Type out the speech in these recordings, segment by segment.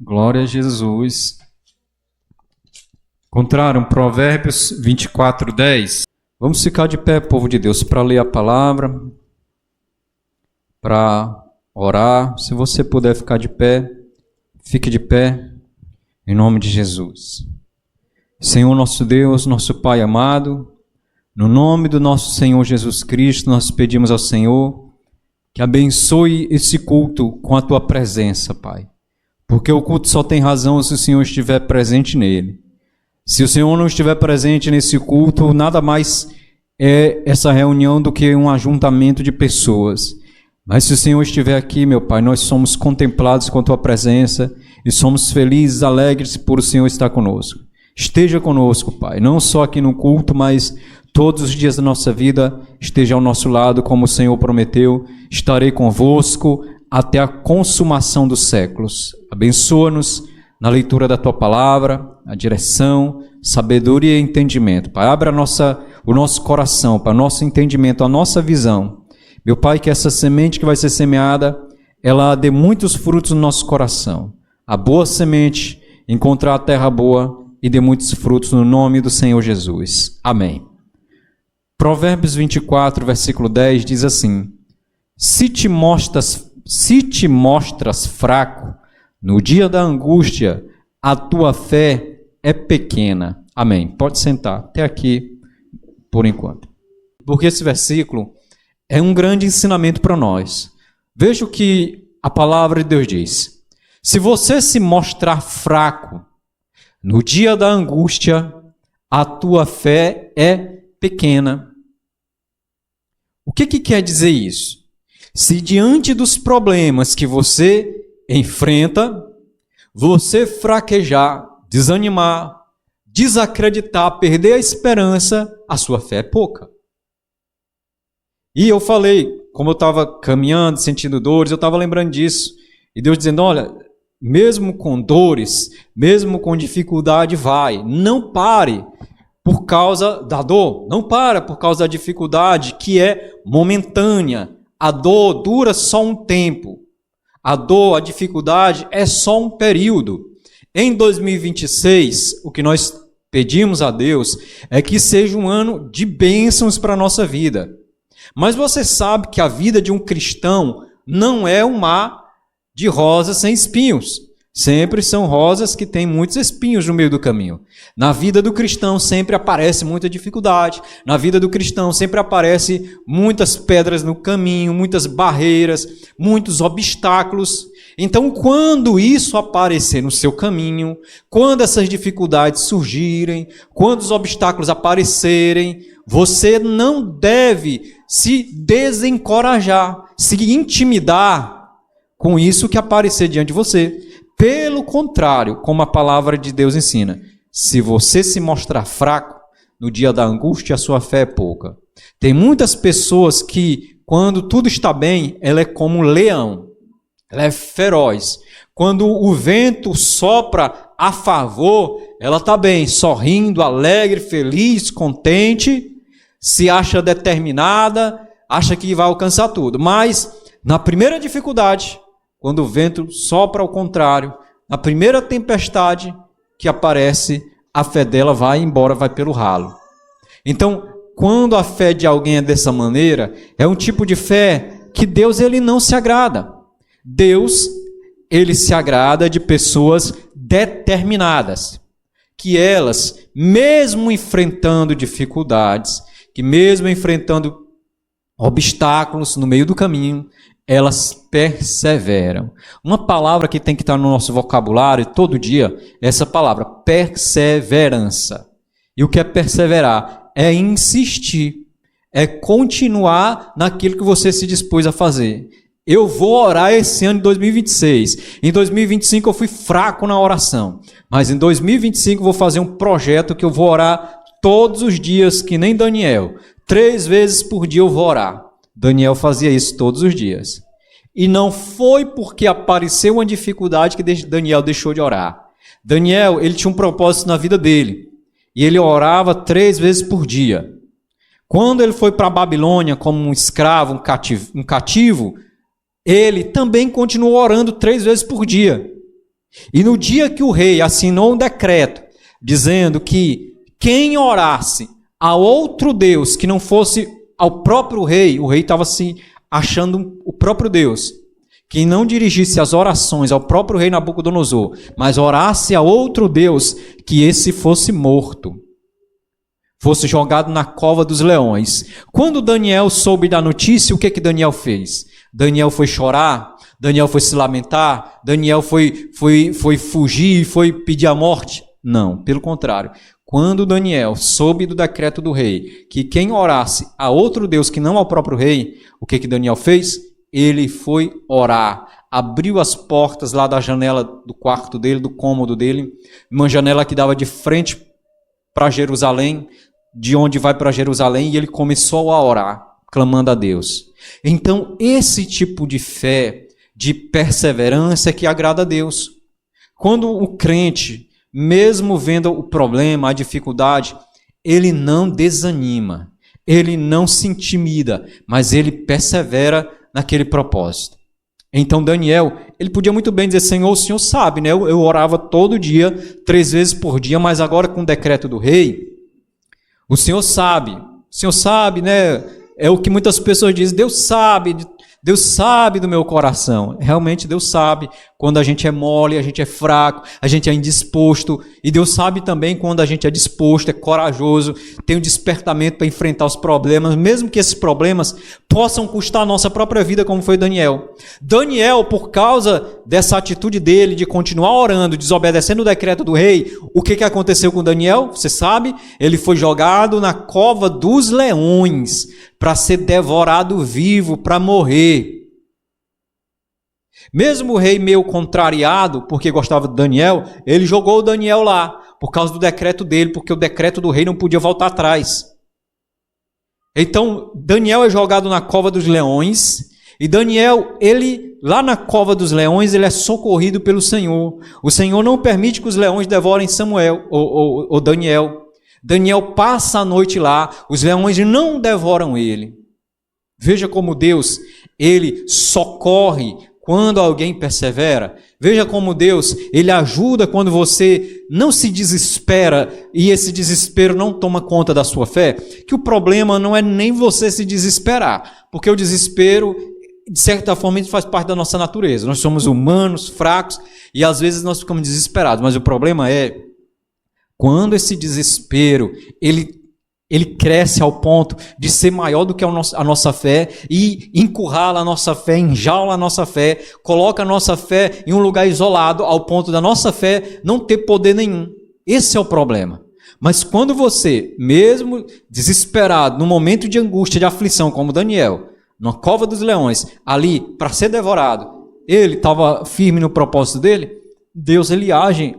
Glória a Jesus. Encontraram Provérbios 24:10. Vamos ficar de pé, povo de Deus, para ler a palavra, para orar. Se você puder ficar de pé, fique de pé, em nome de Jesus. Senhor nosso Deus, nosso Pai amado, no nome do nosso Senhor Jesus Cristo, nós pedimos ao Senhor que abençoe esse culto com a Tua presença, Pai. Porque o culto só tem razão se o Senhor estiver presente nele. Se o Senhor não estiver presente nesse culto, nada mais é essa reunião do que um ajuntamento de pessoas. Mas se o Senhor estiver aqui, meu Pai, nós somos contemplados com a Tua presença e somos felizes, alegres por o Senhor estar conosco. Esteja conosco, Pai, não só aqui no culto, mas todos os dias da nossa vida, esteja ao nosso lado, como o Senhor prometeu. Estarei convosco até a consumação dos séculos. Abençoa-nos na leitura da Tua palavra, a direção, sabedoria e entendimento. Pai, abra o nosso coração para o nosso entendimento, a nossa visão. Meu Pai, que essa semente que vai ser semeada, ela dê muitos frutos no nosso coração. A boa semente encontrar a terra boa e dê muitos frutos no nome do Senhor Jesus. Amém. Provérbios 24, versículo 10 diz assim: Se te mostras fraco no dia da angústia, a tua fé é pequena. Amém. Pode sentar. Até aqui, por enquanto. Porque esse versículo é um grande ensinamento para nós. Veja o que a palavra de Deus diz. Se você se mostrar fraco no dia da angústia, a tua fé é pequena. O que quer dizer isso? Se diante dos problemas que você enfrenta, você fraquejar, desanimar, desacreditar, perder a esperança, a sua fé é pouca. E eu falei, como eu estava caminhando, sentindo dores, eu estava lembrando disso. E Deus dizendo, olha, mesmo com dores, mesmo com dificuldade, vai. Não pare por causa da dor. Não para por causa da dificuldade, que é momentânea. A dor dura só um tempo. A dor, a dificuldade é só um período. Em 2026, o que nós pedimos a Deus é que seja um ano de bênçãos para a nossa vida. Mas você sabe que a vida de um cristão não é um mar de rosas sem espinhos. Sempre são rosas que têm muitos espinhos no meio do caminho. Na vida do cristão sempre aparece muita dificuldade. Na vida do cristão sempre aparece muitas pedras no caminho, muitas barreiras, muitos obstáculos. Então, quando isso aparecer no seu caminho, quando essas dificuldades surgirem, quando os obstáculos aparecerem, você não deve se desencorajar, se intimidar com isso que aparecer diante de você. Pelo contrário, como a palavra de Deus ensina, se você se mostrar fraco no dia da angústia, a sua fé é pouca. Tem muitas pessoas que, quando tudo está bem, ela é como um leão, ela é feroz. Quando o vento sopra a favor, ela está bem, sorrindo, alegre, feliz, contente, se acha determinada, acha que vai alcançar tudo. Mas, na primeira dificuldade, quando o vento sopra ao contrário, na primeira tempestade que aparece, a fé dela vai embora, vai pelo ralo. Então, quando a fé de alguém é dessa maneira, é um tipo de fé que Deus ele não se agrada. Deus, ele se agrada de pessoas determinadas, que elas, mesmo enfrentando dificuldades, que mesmo enfrentando obstáculos no meio do caminho, elas perseveram. Uma palavra que tem que estar no nosso vocabulário todo dia é essa palavra, perseverança. E o que é perseverar? É insistir, é continuar naquilo que você se dispôs a fazer. Eu vou orar esse ano de 2026. Em 2025 eu fui fraco na oração, mas em 2025 eu vou fazer um projeto que eu vou orar todos os dias, que nem Daniel. 3 vezes por dia eu vou orar. Daniel fazia isso todos os dias. E não foi porque apareceu uma dificuldade que Daniel deixou de orar. Daniel, ele tinha um propósito na vida dele. E ele orava 3 vezes por dia. Quando ele foi para a Babilônia como um escravo, um cativo, ele também continuou orando 3 vezes por dia. E no dia que o rei assinou um decreto dizendo que quem orasse a outro Deus que não fosse ao próprio rei, o rei estava se achando o próprio Deus, que não dirigisse as orações ao próprio rei Nabucodonosor, mas orasse a outro Deus, que esse fosse morto, fosse jogado na cova dos leões. Quando Daniel soube da notícia, o que Daniel fez? Daniel foi chorar, Daniel foi se lamentar, Daniel foi fugir, foi pedir a morte? Não, pelo contrário. Quando Daniel soube do decreto do rei, que quem orasse a outro Deus que não ao próprio rei, o que Daniel fez? Ele foi orar, abriu as portas lá da janela do quarto dele, do cômodo dele, uma janela que dava de frente para Jerusalém, de onde vai para Jerusalém, e ele começou a orar, clamando a Deus. Então, esse tipo de fé, de perseverança é que agrada a Deus. Quando o crente, mesmo vendo o problema, a dificuldade, ele não desanima, ele não se intimida, mas ele persevera naquele propósito. Então Daniel, ele podia muito bem dizer, Senhor, o Senhor sabe, né? Eu orava todo dia, 3 vezes por dia, mas agora com o decreto do rei, o Senhor sabe, né? É o que muitas pessoas dizem, Deus sabe do meu coração. Realmente Deus sabe quando a gente é mole, a gente é fraco, a gente é indisposto. E Deus sabe também quando a gente é disposto, é corajoso, tem um despertamento para enfrentar os problemas, mesmo que esses problemas possam custar a nossa própria vida, como foi Daniel. Daniel, por causa dessa atitude dele de continuar orando, desobedecendo o decreto do rei, o que aconteceu com Daniel? Você sabe? Ele foi jogado na cova dos leões para ser devorado vivo, para morrer. Mesmo o rei meio contrariado, porque gostava de Daniel, ele jogou o Daniel lá, por causa do decreto dele, porque o decreto do rei não podia voltar atrás. Então, Daniel é jogado na cova dos leões, e Daniel, ele, lá na cova dos leões, ele é socorrido pelo Senhor. O Senhor não permite que os leões devorem Samuel, ou Daniel. Daniel passa a noite lá, os leões não devoram ele. Veja como Deus, ele socorre quando alguém persevera. Veja como Deus, ele ajuda quando você não se desespera e esse desespero não toma conta da sua fé. Que o problema não é nem você se desesperar, porque o desespero, de certa forma, faz parte da nossa natureza. Nós somos humanos, fracos, e às vezes nós ficamos desesperados, mas o problema é quando esse desespero, ele cresce ao ponto de ser maior do que a nossa fé e encurrala a nossa fé, enjaula a nossa fé, coloca a nossa fé em um lugar isolado ao ponto da nossa fé não ter poder nenhum. Esse é o problema. Mas quando você, mesmo desesperado, no momento de angústia, de aflição, como Daniel, na cova dos leões, ali para ser devorado, ele estava firme no propósito dele, Deus ele age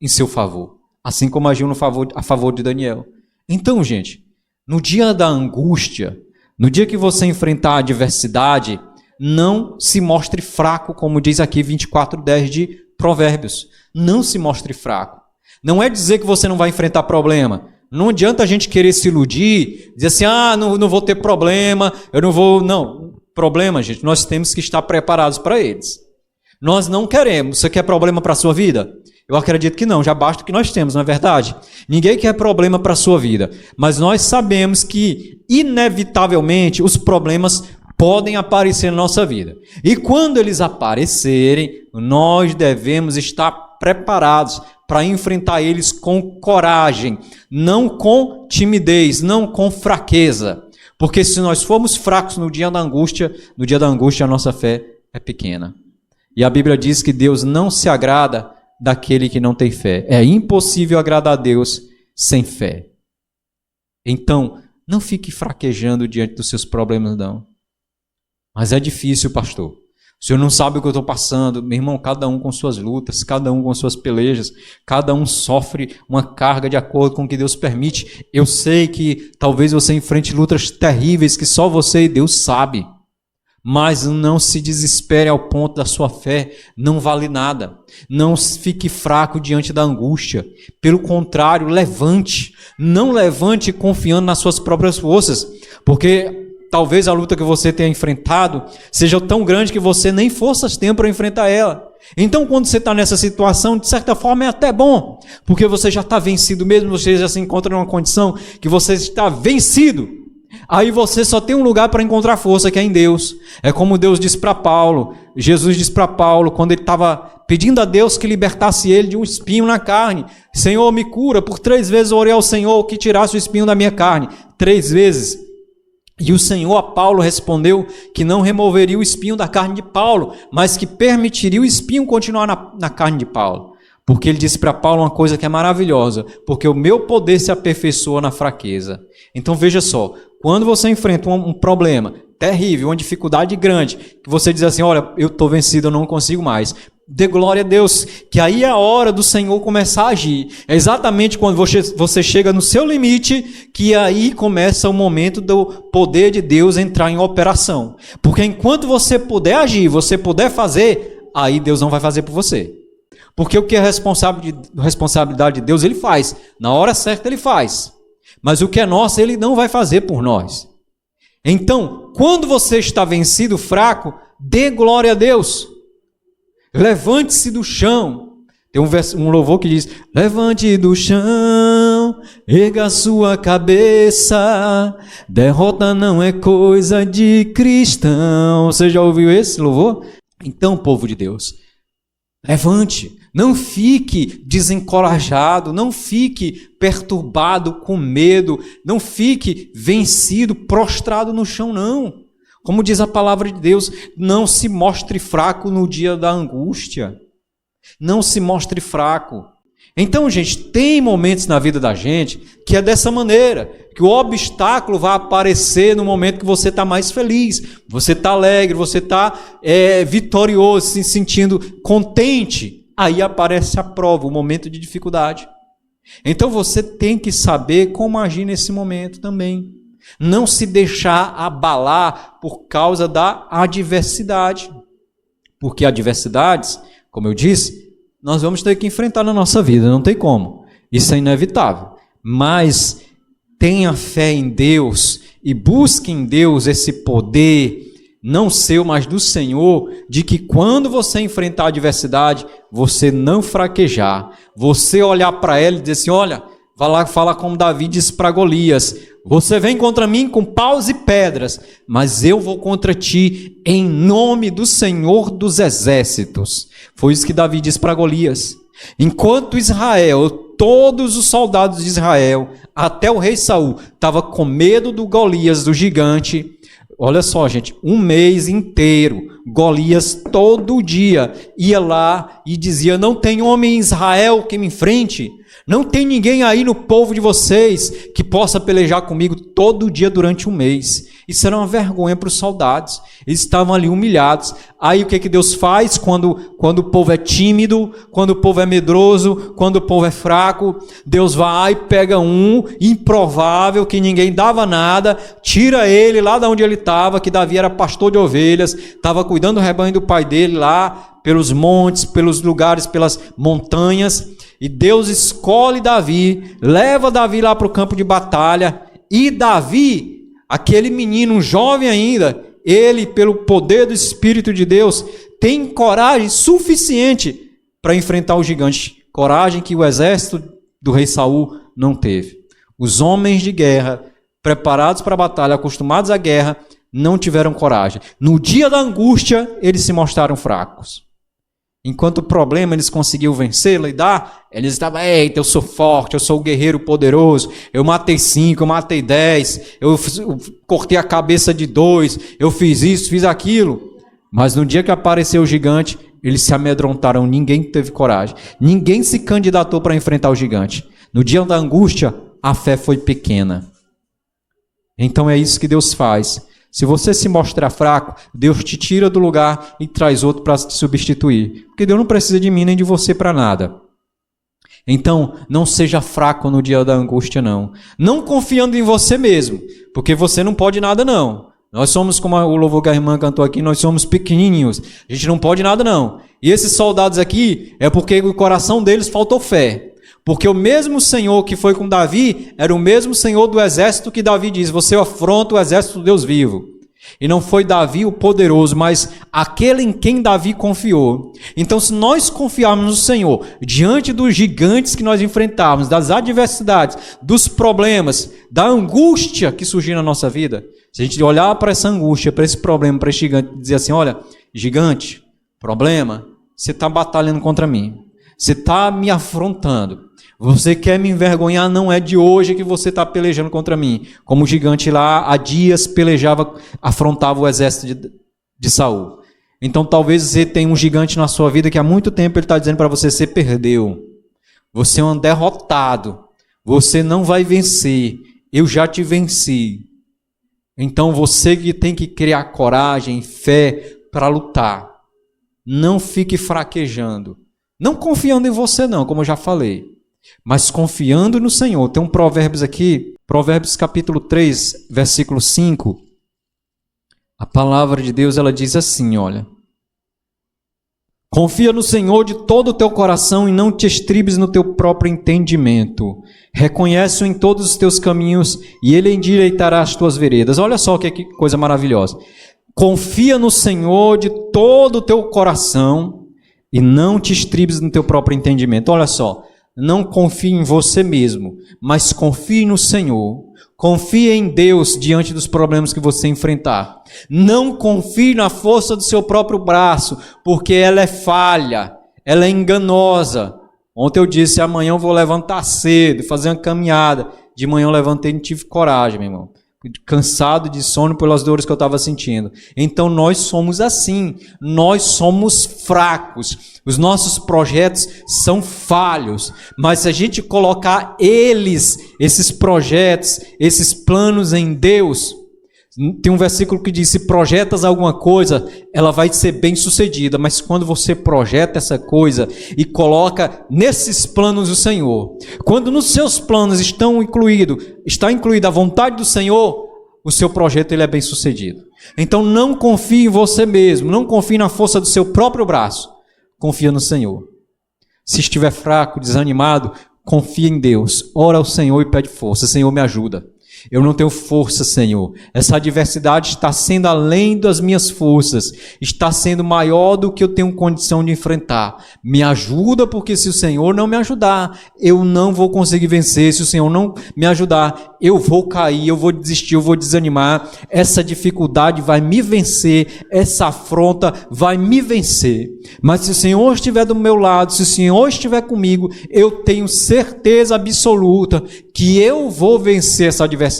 em seu favor, assim como agiu a favor de Daniel. Então, gente, no dia da angústia, no dia que você enfrentar a adversidade, não se mostre fraco, como diz aqui 24:10 de Provérbios. Não se mostre fraco. Não é dizer que você não vai enfrentar problema. Não adianta a gente querer se iludir, dizer assim, não vou ter problema, eu não vou... Não, problema, gente, nós temos que estar preparados para eles. Nós não queremos. Você quer problema para a sua vida? Eu acredito que não, já basta o que nós temos, não é verdade? Ninguém quer problema para a sua vida, mas nós sabemos que, inevitavelmente, os problemas podem aparecer na nossa vida. E quando eles aparecerem, nós devemos estar preparados para enfrentar eles com coragem, não com timidez, não com fraqueza. Porque se nós formos fracos no dia da angústia a nossa fé é pequena. E a Bíblia diz que Deus não se agrada daquele que não tem fé. É impossível agradar a Deus sem fé. Então, não fique fraquejando diante dos seus problemas, não. Mas é difícil, pastor. O senhor não sabe o que eu estou passando. Meu irmão, cada um com suas lutas, cada um com suas pelejas, cada um sofre uma carga de acordo com o que Deus permite. Eu sei que talvez você enfrente lutas terríveis que só você e Deus sabe. Mas não se desespere ao ponto da sua fé não vale nada. Não fique fraco diante da angústia. Pelo contrário, levante. Não levante confiando nas suas próprias forças. Porque talvez a luta que você tenha enfrentado seja tão grande que você nem forças tem para enfrentar ela. Então, quando você está nessa situação, de certa forma é até bom, porque você já está vencido mesmo, você já se encontra numa condição que você está vencido. Aí você só tem um lugar para encontrar força, que é em Deus. É como Deus disse para Paulo, Jesus disse para Paulo, quando ele estava pedindo a Deus que libertasse ele de um espinho na carne. Senhor, me cura. Por 3 vezes eu orei ao Senhor que tirasse o espinho da minha carne. 3 vezes. E o Senhor a Paulo respondeu que não removeria o espinho da carne de Paulo, mas que permitiria o espinho continuar na carne de Paulo. Porque ele disse para Paulo uma coisa que é maravilhosa, porque o meu poder se aperfeiçoa na fraqueza. Então veja só, quando você enfrenta um problema terrível, uma dificuldade grande, que você diz assim, olha, eu estou vencido, eu não consigo mais. Dê glória a Deus, que aí é a hora do Senhor começar a agir. É exatamente quando você chega no seu limite, que aí começa o momento do poder de Deus entrar em operação. Porque enquanto você puder agir, você puder fazer, aí Deus não vai fazer por você. Porque o que é responsabilidade de Deus, Ele faz. Na hora certa Ele faz. Mas o que é nosso, Ele não vai fazer por nós. Então, quando você está vencido, fraco, dê glória a Deus. Levante-se do chão. Tem um louvor que diz, levante do chão, erga a sua cabeça, derrota não é coisa de cristão. Você já ouviu esse louvor? Então, povo de Deus, levante. Não fique desencorajado, não fique perturbado com medo, não fique vencido, prostrado no chão, não. Como diz a palavra de Deus, não se mostre fraco no dia da angústia. Não se mostre fraco. Então, gente, tem momentos na vida da gente que é dessa maneira, que o obstáculo vai aparecer no momento que você está mais feliz, você está alegre, você está vitorioso, se sentindo contente. Aí aparece a prova, o momento de dificuldade. Então você tem que saber como agir nesse momento também. Não se deixar abalar por causa da adversidade. Porque adversidades, como eu disse, nós vamos ter que enfrentar na nossa vida, não tem como. Isso é inevitável. Mas tenha fé em Deus e busque em Deus esse poder, não seu, mas do Senhor, de que quando você enfrentar a adversidade, você não fraquejar, você olhar para ela e dizer assim, olha, vai lá falar como Davi disse para Golias, você vem contra mim com paus e pedras, mas eu vou contra ti em nome do Senhor dos exércitos. Foi isso que Davi disse para Golias. Enquanto Israel, todos os soldados de Israel, até o rei Saul, estava com medo do Golias, do gigante. Olha só, gente, 1 mês inteiro, Golias todo dia ia lá e dizia, não tem homem em Israel que me enfrente, não tem ninguém aí no povo de vocês que possa pelejar comigo todo dia durante 1 mês. Isso era uma vergonha para os soldados, eles estavam ali humilhados. Aí o que Deus faz quando o povo é tímido, quando o povo é medroso, quando o povo é fraco? Deus vai e pega um improvável, que ninguém dava nada, tira ele lá de onde ele estava, que Davi era pastor de ovelhas, estava cuidando do rebanho do pai dele lá, pelos montes, pelos lugares, pelas montanhas, e Deus escolhe Davi, leva Davi lá para o campo de batalha, e Davi, aquele menino, um jovem ainda, ele, pelo poder do Espírito de Deus, tem coragem suficiente para enfrentar o gigante, coragem que o exército do rei Saul não teve. Os homens de guerra, preparados para a batalha, acostumados à guerra, não tiveram coragem. No dia da angústia, eles se mostraram fracos. Enquanto o problema eles conseguiam vencer, lidar, eles estavam, eita, eu sou forte, eu sou o guerreiro poderoso, eu matei 5, eu matei 10, eu cortei a cabeça de 2, eu fiz isso, fiz aquilo. Mas no dia que apareceu o gigante, eles se amedrontaram, ninguém teve coragem, ninguém se candidatou para enfrentar o gigante. No dia da angústia, a fé foi pequena. Então é isso que Deus faz. Se você se mostrar fraco, Deus te tira do lugar e traz outro para te substituir. Porque Deus não precisa de mim nem de você para nada. Então, não seja fraco no dia da angústia, não. Não confiando em você mesmo, porque você não pode nada, não. Nós somos, como o louvor que a irmã cantou aqui, nós somos pequenininhos. A gente não pode nada, não. E esses soldados aqui, é porque o coração deles faltou fé. Porque o mesmo Senhor que foi com Davi, era o mesmo Senhor do exército que Davi diz, você afronta o exército do Deus vivo. E não foi Davi o poderoso, mas aquele em quem Davi confiou. Então, se nós confiarmos no Senhor, diante dos gigantes que nós enfrentarmos, das adversidades, dos problemas, da angústia que surgir na nossa vida, se a gente olhar para essa angústia, para esse problema, para esse gigante, e dizer assim, olha, gigante, problema, você está batalhando contra mim. Você está me afrontando. Você quer me envergonhar, não é de hoje que você está pelejando contra mim. Como o gigante lá há dias pelejava, afrontava o exército de Saul. Então talvez você tenha um gigante na sua vida que há muito tempo ele está dizendo para você, você perdeu. Você é um derrotado. Você não vai vencer. Eu já te venci. Então você que tem que criar coragem, fé para lutar. Não fique fraquejando. Não confiando em você não, como eu já falei. Mas confiando no Senhor. Tem um Provérbios aqui, Provérbios capítulo 3, versículo 5. A palavra de Deus, ela diz assim, olha. Confia no Senhor de todo o teu coração e não te estribes no teu próprio entendimento. Reconhece-o em todos os teus caminhos e ele endireitará as tuas veredas. Olha só que coisa maravilhosa. Confia no Senhor de todo o teu coração e não te estribes no teu próprio entendimento. Olha só. Não confie em você mesmo, mas confie no Senhor. Confie em Deus diante dos problemas que você enfrentar. Não confie na força do seu próprio braço, porque ela é falha, ela é enganosa. Ontem eu disse, amanhã eu vou levantar cedo, fazer uma caminhada. De manhã eu levantei e não tive coragem, meu irmão. Cansado de sono pelas dores que eu estava sentindo. Então nós somos assim, nós somos fracos, os nossos projetos são falhos, mas se a gente colocar esses projetos, esses planos em Deus, tem um versículo que diz, se projetas alguma coisa, ela vai ser bem sucedida, mas quando você projeta essa coisa e coloca nesses planos o Senhor, quando nos seus planos está incluída a vontade do Senhor, o seu projeto ele é bem sucedido. Então não confie em você mesmo, não confie na força do seu próprio braço, confia no Senhor. Se estiver fraco, desanimado, confia em Deus, ora ao Senhor e pede força, Senhor me ajuda. Eu não tenho força, Senhor. Essa adversidade está sendo além das minhas forças. Está sendo maior do que eu tenho condição de enfrentar. Me ajuda, porque se o Senhor não me ajudar, eu não vou conseguir vencer. Se o Senhor não me ajudar, eu vou cair, eu vou desistir, eu vou desanimar. Essa dificuldade vai me vencer. Essa afronta vai me vencer. Mas se o Senhor estiver do meu lado, se o Senhor estiver comigo, eu tenho certeza absoluta que eu vou vencer essa adversidade,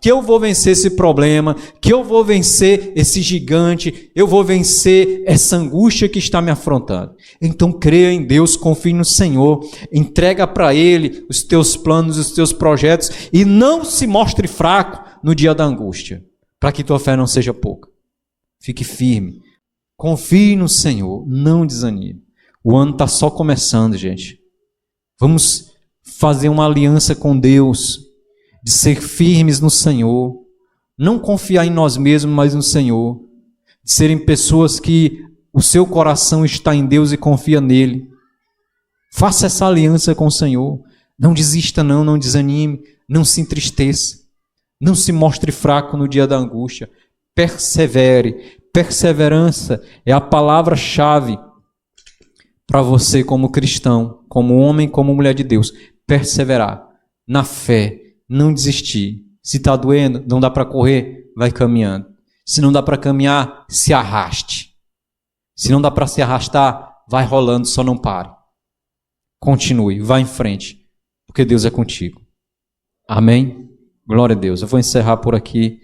que eu vou vencer esse problema, que eu vou vencer esse gigante, eu vou vencer essa angústia que está me afrontando. Então creia em Deus, confie no Senhor, entrega para Ele os teus planos, os teus projetos e não se mostre fraco no dia da angústia, para que tua fé não seja pouca. Fique firme, confie no Senhor, não desanime. O ano está só começando, gente. Vamos fazer uma aliança com Deus, de ser firmes no Senhor, não confiar em nós mesmos, mas no Senhor, de serem pessoas que o seu coração está em Deus e confia nele. Faça essa aliança com o Senhor, não desista não desanime, não se entristeça, não se mostre fraco no dia da angústia, persevere. Perseverança é a palavra-chave para você como cristão, como homem, como mulher de Deus. Perseverar na fé, não desistir. Se está doendo, não dá para correr, vai caminhando. Se não dá para caminhar, se arraste. Se não dá para se arrastar, vai rolando, só não pare. Continue, vá em frente, porque Deus é contigo. Amém? Glória a Deus. Eu vou encerrar por aqui.